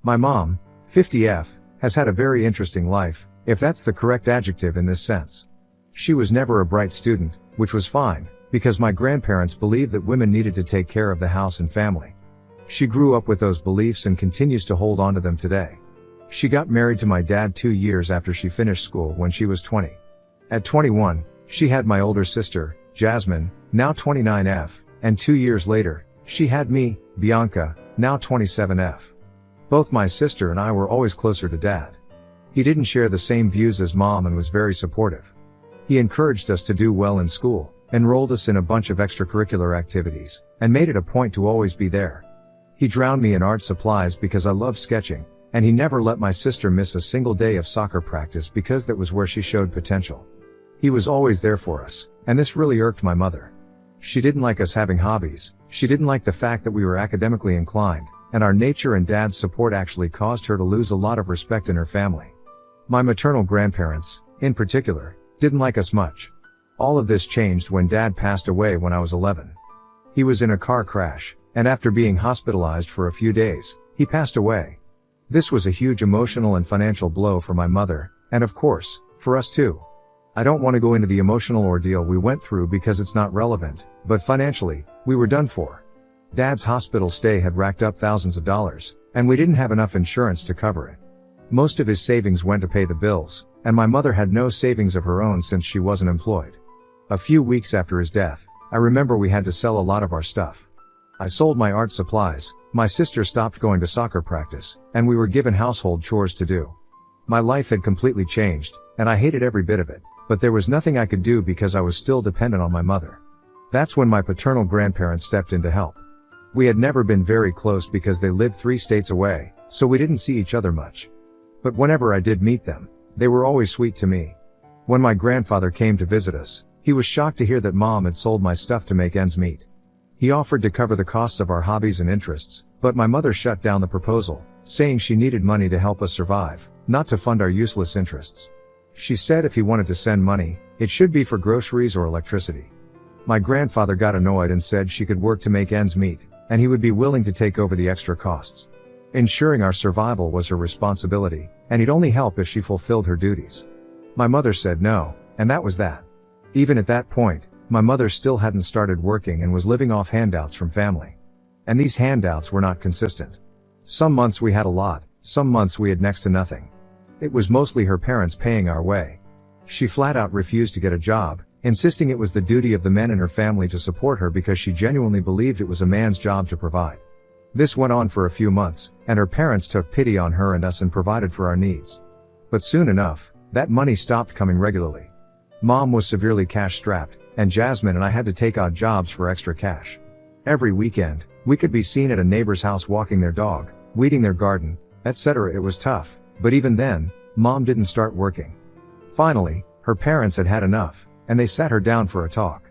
My mom, 50F, has had a very interesting life, if that's the correct adjective in this sense. She was never a bright student, which was fine, because my grandparents believed that women needed to take care of the house and family. She grew up with those beliefs and continues to hold on to them today. She got married to my dad 2 years after she finished school when she was 20. At 21, she had my older sister, Jasmine, now 29F, and 2 years later, she had me, Bianca, now 27F. Both my sister and I were always closer to dad. He didn't share the same views as mom and was very supportive. He encouraged us to do well in school, enrolled us in a bunch of extracurricular activities, and made it a point to always be there. He drowned me in art supplies because I loved sketching, and he never let my sister miss a single day of soccer practice because that was where she showed potential. He was always there for us, and this really irked my mother. She didn't like us having hobbies, she didn't like the fact that we were academically inclined, and our nature and dad's support actually caused her to lose a lot of respect in her family. My maternal grandparents, in particular, didn't like us much. All of this changed when dad passed away when I was 11. He was in a car crash, and after being hospitalized for a few days, he passed away. This was a huge emotional and financial blow for my mother, and of course, for us too. I don't want to go into the emotional ordeal we went through because it's not relevant, but financially, we were done for. Dad's hospital stay had racked up thousands of dollars, and we didn't have enough insurance to cover it. Most of his savings went to pay the bills, and my mother had no savings of her own since she wasn't employed. A few weeks after his death, I remember we had to sell a lot of our stuff. I sold my art supplies, my sister stopped going to soccer practice, and we were given household chores to do. My life had completely changed, and I hated every bit of it, but there was nothing I could do because I was still dependent on my mother. That's when my paternal grandparents stepped in to help. We had never been very close because they lived 3 states away, so we didn't see each other much. But whenever I did meet them, they were always sweet to me. When my grandfather came to visit us, he was shocked to hear that mom had sold my stuff to make ends meet. He offered to cover the costs of our hobbies and interests, but my mother shut down the proposal, saying she needed money to help us survive, not to fund our useless interests. She said if he wanted to send money, it should be for groceries or electricity. My grandfather got annoyed and said she could work to make ends meet, and he would be willing to take over the extra costs. Ensuring our survival was her responsibility, and he'd only help if she fulfilled her duties. My mother said no, and that was that. Even at that point, my mother still hadn't started working and was living off handouts from family. And these handouts were not consistent. Some months we had a lot, some months we had next to nothing. It was mostly her parents paying our way. She flat out refused to get a job, insisting it was the duty of the men in her family to support her because she genuinely believed it was a man's job to provide. This went on for a few months, and her parents took pity on her and us and provided for our needs. But soon enough, that money stopped coming regularly. Mom was severely cash-strapped, and Jasmine and I had to take odd jobs for extra cash. Every weekend, we could be seen at a neighbor's house walking their dog, weeding their garden, etc. It was tough, but even then, Mom didn't start working. Finally, her parents had had enough, and they sat her down for a talk.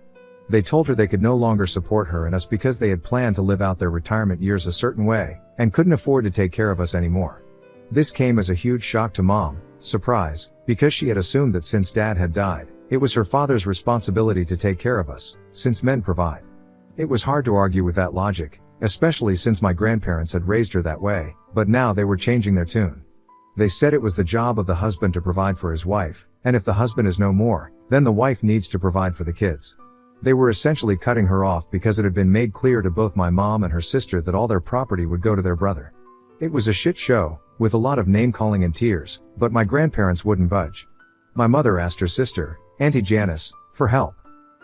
They told her they could no longer support her and us because they had planned to live out their retirement years a certain way, and couldn't afford to take care of us anymore. This came as a huge shock to Mom, surprise, because she had assumed that since Dad had died, it was her father's responsibility to take care of us, since men provide. It was hard to argue with that logic, especially since my grandparents had raised her that way, but now they were changing their tune. They said it was the job of the husband to provide for his wife, and if the husband is no more, then the wife needs to provide for the kids. They were essentially cutting her off because it had been made clear to both my mom and her sister that all their property would go to their brother. It was a shit show, with a lot of name-calling and tears, but my grandparents wouldn't budge. My mother asked her sister, Auntie Janice, for help.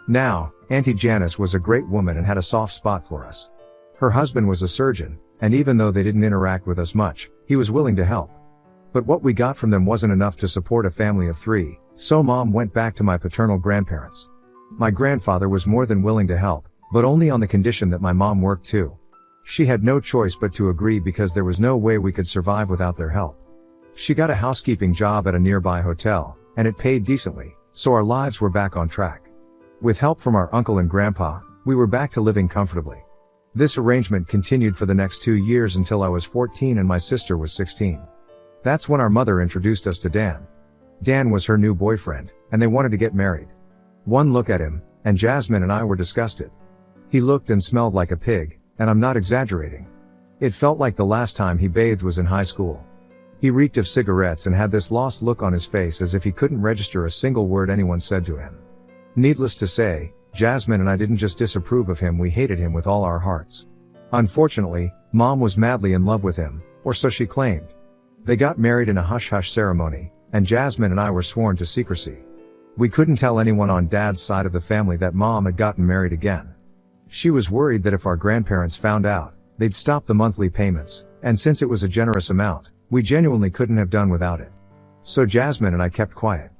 Now, Auntie Janice was a great woman and had a soft spot for us. Her husband was a surgeon, and even though they didn't interact with us much, he was willing to help. But what we got from them wasn't enough to support a family of 3, so Mom went back to my paternal grandparents. My grandfather was more than willing to help, but only on the condition that my mom worked too. She had no choice but to agree because there was no way we could survive without their help. She got a housekeeping job at a nearby hotel, and it paid decently, so our lives were back on track. With help from our uncle and grandpa, we were back to living comfortably. This arrangement continued for the next 2 years until I was 14 and my sister was 16. That's when our mother introduced us to Dan. Dan was her new boyfriend, and they wanted to get married. One look at him, and Jasmine and I were disgusted. He looked and smelled like a pig, and I'm not exaggerating. It felt like the last time he bathed was in high school. He reeked of cigarettes and had this lost look on his face as if he couldn't register a single word anyone said to him. Needless to say, Jasmine and I didn't just disapprove of him, we hated him with all our hearts. Unfortunately, Mom was madly in love with him, or so she claimed. They got married in a hush-hush ceremony, and Jasmine and I were sworn to secrecy. We couldn't tell anyone on Dad's side of the family that Mom had gotten married again. She was worried that if our grandparents found out, they'd stop the monthly payments, and since it was a generous amount, we genuinely couldn't have done without it. So Jasmine and I kept quiet.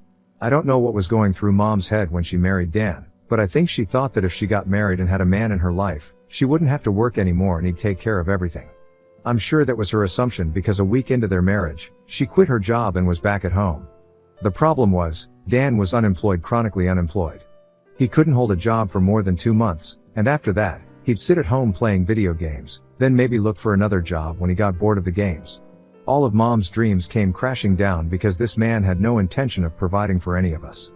I don't know what was going through Mom's head when she married Dan, but I think she thought that if she got married and had a man in her life, she wouldn't have to work anymore and he'd take care of everything. I'm sure that was her assumption because a week into their marriage, she quit her job and was back at home. The problem was, Dan was unemployed, chronically unemployed. He couldn't hold a job for more than 2 months, and after that, he'd sit at home playing video games, then maybe look for another job when he got bored of the games. All of Mom's dreams came crashing down because this man had no intention of providing for any of us.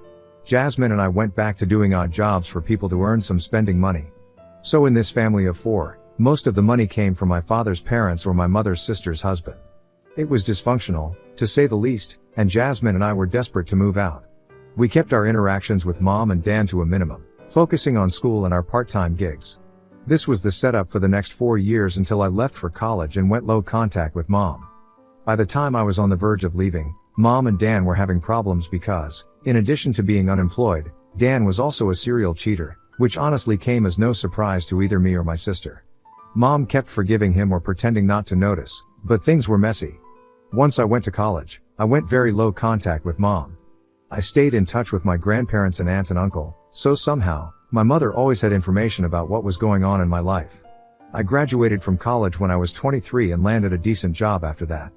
Jasmine and I went back to doing odd jobs for people to earn some spending money. So in this family of 4, most of the money came from my father's parents or my mother's sister's husband. It was dysfunctional, to say the least, and Jasmine and I were desperate to move out. We kept our interactions with Mom and Dan to a minimum, focusing on school and our part-time gigs. This was the setup for the next 4 years until I left for college and went low contact with Mom. By the time I was on the verge of leaving, Mom and Dan were having problems because, in addition to being unemployed, Dan was also a serial cheater, which honestly came as no surprise to either me or my sister. Mom kept forgiving him or pretending not to notice, but things were messy. Once I went to college, I went very low contact with Mom. I stayed in touch with my grandparents and aunt and uncle, so somehow, my mother always had information about what was going on in my life. I graduated from college when I was 23 and landed a decent job after that.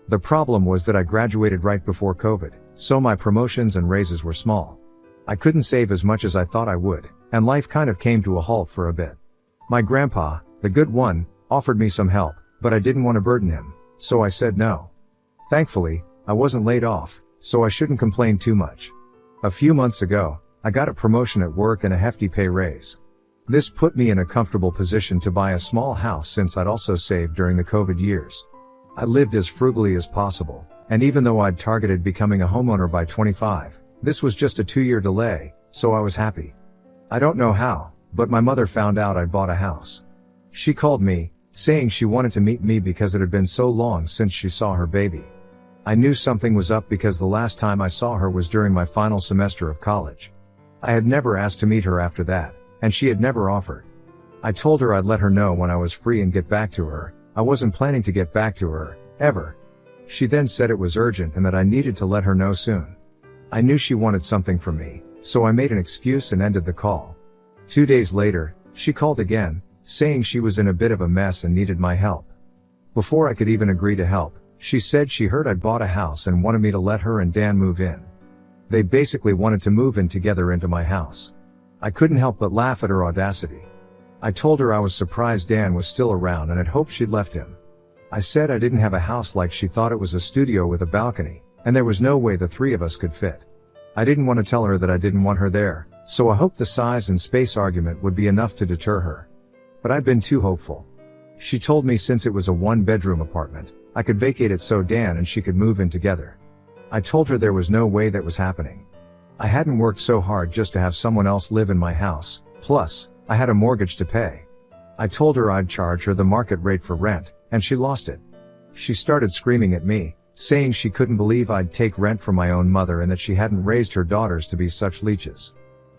The problem was that I graduated right before COVID, so my promotions and raises were small. I couldn't save as much as I thought I would, and life kind of came to a halt for a bit. My grandpa, the good one, offered me some help, but I didn't want to burden him, so I said no. Thankfully, I wasn't laid off, so I shouldn't complain too much. A few months ago, I got a promotion at work and a hefty pay raise. This put me in a comfortable position to buy a small house since I'd also saved during the COVID years. I lived as frugally as possible, and even though I'd targeted becoming a homeowner by 25, this was just a 2-year delay, so I was happy. I don't know how, but my mother found out I'd bought a house. She called me, saying she wanted to meet me because it had been so long since she saw her baby. I knew something was up because the last time I saw her was during my final semester of college. I had never asked to meet her after that, and she had never offered. I told her I'd let her know when I was free and get back to her. I wasn't planning to get back to her, ever. She then said it was urgent and that I needed to let her know soon. I knew she wanted something from me, so I made an excuse and ended the call. 2 days later, she called again, saying she was in a bit of a mess and needed my help. Before I could even agree to help, she said she heard I'd bought a house and wanted me to let her and Dan move in. They basically wanted to move in together into my house. I couldn't help but laugh at her audacity. I told her I was surprised Dan was still around and had hoped she'd left him. I said I didn't have a house like she thought it was a studio with a balcony, and there was no way the 3 of us could fit. I didn't want to tell her that I didn't want her there, so I hoped the size and space argument would be enough to deter her. But I'd been too hopeful. She told me since it was a 1-bedroom apartment, I could vacate it so Dan and she could move in together. I told her there was no way that was happening. I hadn't worked so hard just to have someone else live in my house, plus, I had a mortgage to pay. I told her I'd charge her the market rate for rent, and she lost it. She started screaming at me, saying she couldn't believe I'd take rent from my own mother and that she hadn't raised her daughters to be such leeches.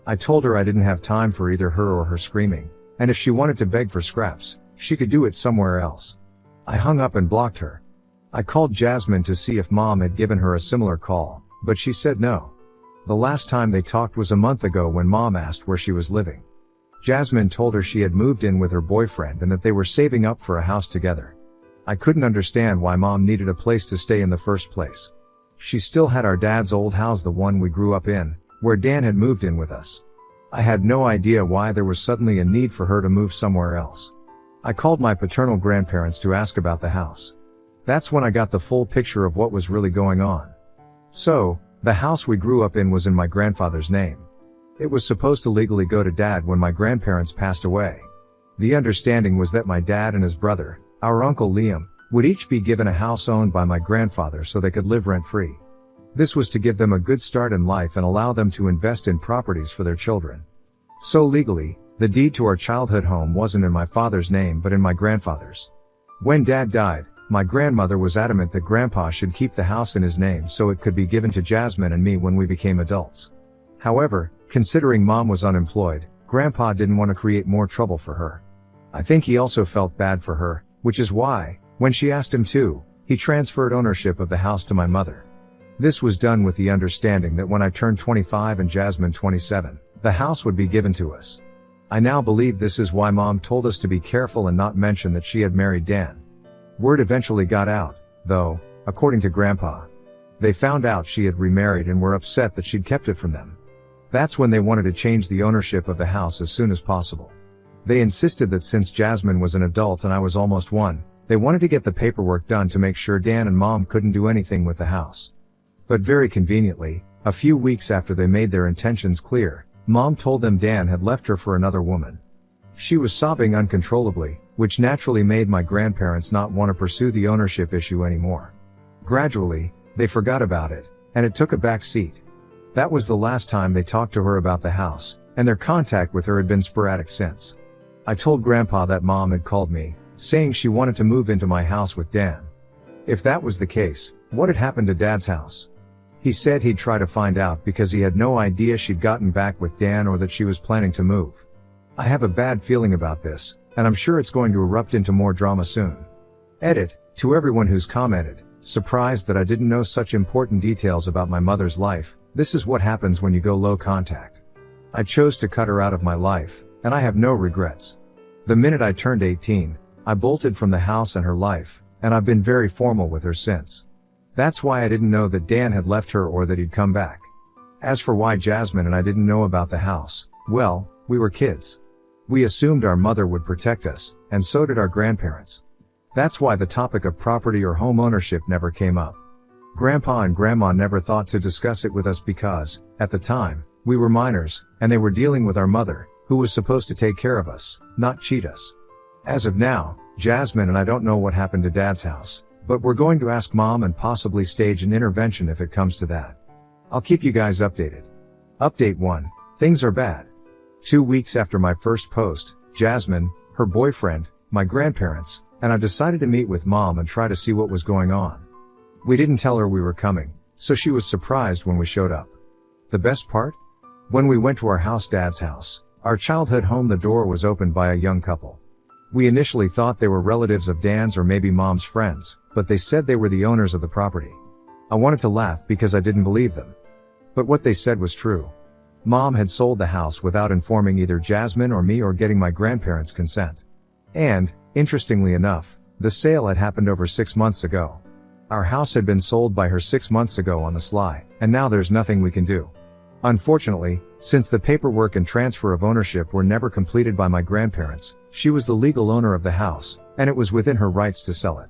I told her I didn't have time for either her or her screaming, and if she wanted to beg for scraps, she could do it somewhere else. I hung up and blocked her. I called Jasmine to see if Mom had given her a similar call, but she said no. The last time they talked was a month ago when Mom asked where she was living. Jasmine told her she had moved in with her boyfriend and that they were saving up for a house together. I couldn't understand why Mom needed a place to stay in the first place. She still had our dad's old house, the one we grew up in, where Dan had moved in with us. I had no idea why there was suddenly a need for her to move somewhere else. I called my paternal grandparents to ask about the house. That's when I got the full picture of what was really going on. So, the house we grew up in was in my grandfather's name. It was supposed to legally go to Dad when my grandparents passed away. The understanding was that my dad and his brother, our uncle Liam, would each be given a house owned by my grandfather so they could live rent-free. This was to give them a good start in life and allow them to invest in properties for their children. So legally, the deed to our childhood home wasn't in my father's name but in my grandfather's. When Dad died, my grandmother was adamant that Grandpa should keep the house in his name so it could be given to Jasmine and me when we became adults. However, considering Mom was unemployed, Grandpa didn't want to create more trouble for her. I think he also felt bad for her, which is why, when she asked him to, he transferred ownership of the house to my mother. This was done with the understanding that when I turned 25 and Jasmine 27, the house would be given to us. I now believe this is why Mom told us to be careful and not mention that she had married Dan. Word eventually got out, though, according to Grandpa. They found out she had remarried and were upset that she'd kept it from them. That's when they wanted to change the ownership of the house as soon as possible. They insisted that since Jasmine was an adult and I was almost one, they wanted to get the paperwork done to make sure Dan and Mom couldn't do anything with the house. But very conveniently, a few weeks after they made their intentions clear, Mom told them Dan had left her for another woman. She was sobbing uncontrollably, which naturally made my grandparents not want to pursue the ownership issue anymore. Gradually, they forgot about it, and it took a back seat. That was the last time they talked to her about the house, and their contact with her had been sporadic since. I told Grandpa that Mom had called me, saying she wanted to move into my house with Dan. If that was the case, what had happened to Dad's house? He said he'd try to find out because he had no idea she'd gotten back with Dan or that she was planning to move. I have a bad feeling about this, and I'm sure it's going to erupt into more drama soon. Edit, to everyone who's commented, surprised that I didn't know such important details about my mother's life. This is what happens when you go low contact. I chose to cut her out of my life, and I have no regrets. The minute I turned 18, I bolted from the house and her life, and I've been very formal with her since. That's why I didn't know that Dan had left her or that he'd come back. As for why Jasmine and I didn't know about the house, well, we were kids. We assumed our mother would protect us, and so did our grandparents. That's why the topic of property or home ownership never came up. Grandpa and Grandma never thought to discuss it with us because, at the time, we were minors, and they were dealing with our mother, who was supposed to take care of us, not cheat us. As of now, Jasmine and I don't know what happened to Dad's house, but we're going to ask Mom and possibly stage an intervention if it comes to that. I'll keep you guys updated. Update 1. Things are bad. 2 weeks after my first post, Jasmine, her boyfriend, my grandparents, and I decided to meet with Mom and try to see what was going on. We didn't tell her we were coming, so she was surprised when we showed up. The best part? When we went to our house, Dad's house, our childhood home, the door was opened by a young couple. We initially thought they were relatives of Dan's or maybe Mom's friends, but they said they were the owners of the property. I wanted to laugh because I didn't believe them. But what they said was true. Mom had sold the house without informing either Jasmine or me or getting my grandparents' consent. And, interestingly enough, the sale had happened over 6 months ago. Our house had been sold by her 6 months ago on the sly, and now there's nothing we can do. Unfortunately, since the paperwork and transfer of ownership were never completed by my grandparents, she was the legal owner of the house, and it was within her rights to sell it.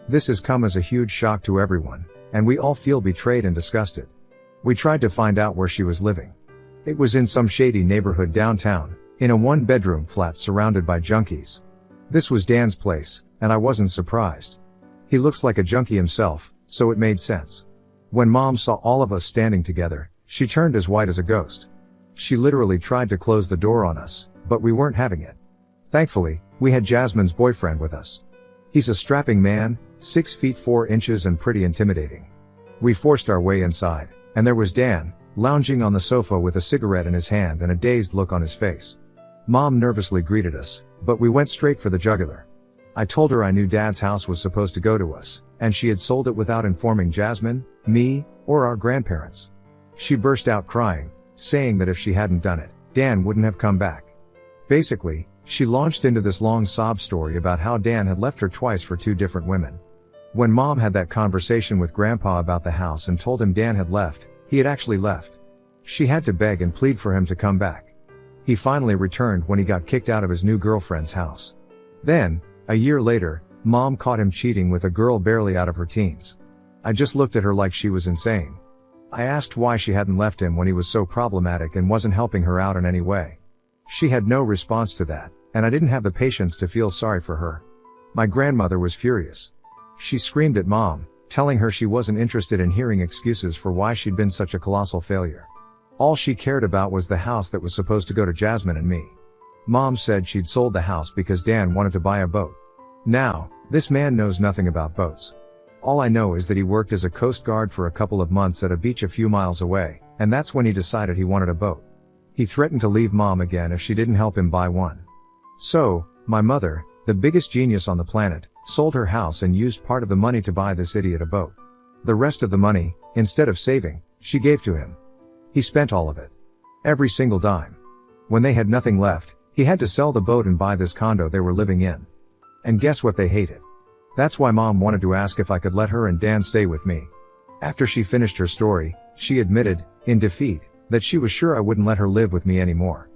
This has come as a huge shock to everyone, and we all feel betrayed and disgusted. We tried to find out where she was living. It was in some shady neighborhood downtown, in a one-bedroom flat surrounded by junkies. This was Dan's place, and I wasn't surprised. He looks like a junkie himself, so it made sense. When Mom saw all of us standing together, she turned as white as a ghost. She literally tried to close the door on us, but we weren't having it. Thankfully, we had Jasmine's boyfriend with us. He's a strapping man, 6 feet 4 inches and pretty intimidating. We forced our way inside, and there was Dan, lounging on the sofa with a cigarette in his hand and a dazed look on his face. Mom nervously greeted us, but we went straight for the jugular. I told her I knew Dad's house was supposed to go to us, and she had sold it without informing Jasmine, me, or our grandparents. She burst out crying, saying that if she hadn't done it, Dan wouldn't have come back. Basically, she launched into this long sob story about how Dan had left her twice for 2 different women. When Mom had that conversation with Grandpa about the house and told him Dan had left, he had actually left. She had to beg and plead for him to come back. He finally returned when he got kicked out of his new girlfriend's house. Then, a year later, Mom caught him cheating with a girl barely out of her teens. I just looked at her like she was insane. I asked why she hadn't left him when he was so problematic and wasn't helping her out in any way. She had no response to that, and I didn't have the patience to feel sorry for her. My grandmother was furious. She screamed at Mom, telling her she wasn't interested in hearing excuses for why she'd been such a colossal failure. All she cared about was the house that was supposed to go to Jasmine and me. Mom said she'd sold the house because Dan wanted to buy a boat. Now, this man knows nothing about boats. All I know is that he worked as a coast guard for a couple of months at a beach a few miles away, and that's when he decided he wanted a boat. He threatened to leave Mom again if she didn't help him buy one. So, my mother, the biggest genius on the planet, sold her house and used part of the money to buy this idiot a boat. The rest of the money, instead of saving, she gave to him. He spent all of it. Every single dime. When they had nothing left, he had to sell the boat and buy this condo they were living in. And guess what they hated? That's why Mom wanted to ask if I could let her and Dan stay with me. After she finished her story, she admitted, in defeat, that she was sure I wouldn't let her live with me anymore.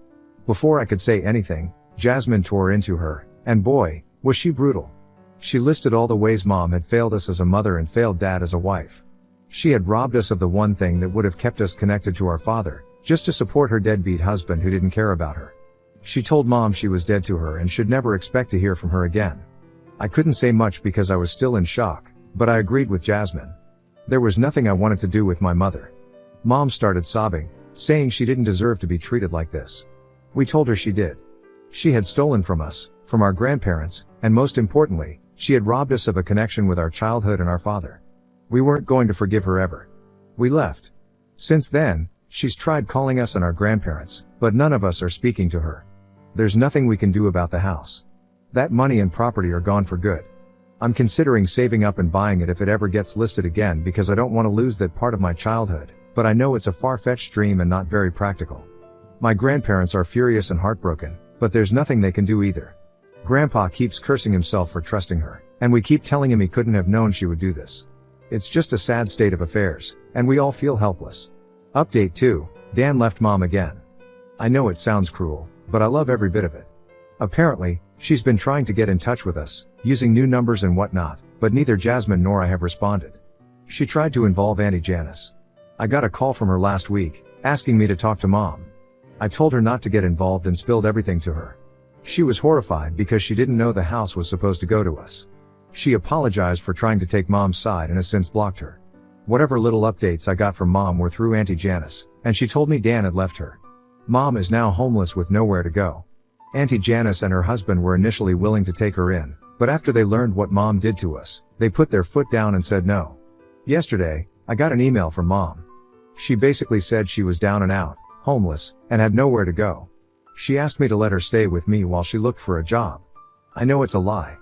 Before I could say anything, Jasmine tore into her, and boy, was she brutal. She listed all the ways Mom had failed us as a mother and failed Dad as a wife. She had robbed us of the one thing that would have kept us connected to our father, just to support her deadbeat husband who didn't care about her. She told Mom she was dead to her and should never expect to hear from her again. I couldn't say much because I was still in shock, but I agreed with Jasmine. There was nothing I wanted to do with my mother. Mom started sobbing, saying she didn't deserve to be treated like this. We told her she did. She had stolen from us, from our grandparents, and most importantly, she had robbed us of a connection with our childhood and our father. We weren't going to forgive her ever. We left. Since then, she's tried calling us and our grandparents, but none of us are speaking to her. There's nothing we can do about the house. That money and property are gone for good. I'm considering saving up and buying it if it ever gets listed again because I don't want to lose that part of my childhood, but I know it's a far-fetched dream and not very practical. My grandparents are furious and heartbroken, but there's nothing they can do either. Grandpa keeps cursing himself for trusting her, and we keep telling him he couldn't have known she would do this. It's just a sad state of affairs, and we all feel helpless. Update 2, Dan left Mom again. I know it sounds cruel, but I love every bit of it. Apparently, she's been trying to get in touch with us, using new numbers and whatnot, but neither Jasmine nor I have responded. She tried to involve Auntie Janice. I got a call from her last week, asking me to talk to Mom. I told her not to get involved and spilled everything to her. She was horrified because she didn't know the house was supposed to go to us. She apologized for trying to take Mom's side and has since blocked her. Whatever little updates I got from Mom were through Auntie Janice, and she told me Dan had left her. Mom is now homeless with nowhere to go. Auntie Janice and her husband were initially willing to take her in, but after they learned what Mom did to us, they put their foot down and said no. Yesterday, I got an email from Mom. She basically said she was down and out, homeless, and had nowhere to go. She asked me to let her stay with me while she looked for a job. I know it's a lie.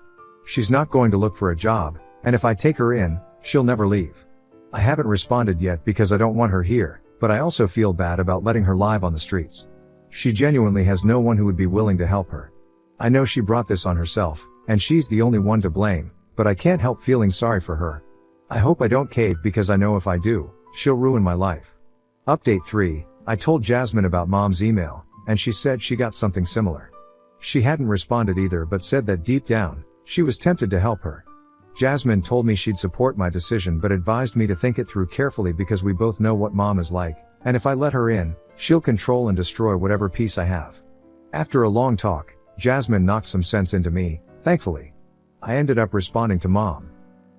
She's not going to look for a job, and if I take her in, she'll never leave. I haven't responded yet because I don't want her here, but I also feel bad about letting her live on the streets. She genuinely has no one who would be willing to help her. I know she brought this on herself, and she's the only one to blame, but I can't help feeling sorry for her. I hope I don't cave because I know if I do, she'll ruin my life. Update 3, I told Jasmine about Mom's email, and she said she got something similar. She hadn't responded either but said that deep down, she was tempted to help her. Jasmine told me she'd support my decision but advised me to think it through carefully because we both know what Mom is like, and if I let her in, she'll control and destroy whatever peace I have. After a long talk, Jasmine knocked some sense into me, thankfully. I ended up responding to Mom.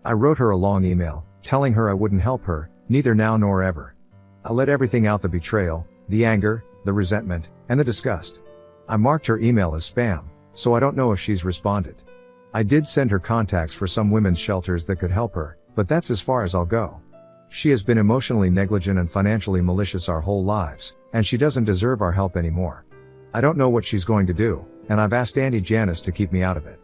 I wrote her a long email, telling her I wouldn't help her, neither now nor ever. I let everything out: the betrayal, the anger, the resentment, and the disgust. I marked her email as spam, so I don't know if she's responded. I did send her contacts for some women's shelters that could help her, but that's as far as I'll go. She has been emotionally negligent and financially malicious our whole lives, and she doesn't deserve our help anymore. I don't know what she's going to do, and I've asked Auntie Janice to keep me out of it.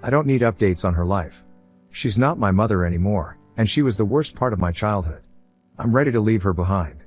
I don't need updates on her life. She's not my mother anymore, and she was the worst part of my childhood. I'm ready to leave her behind.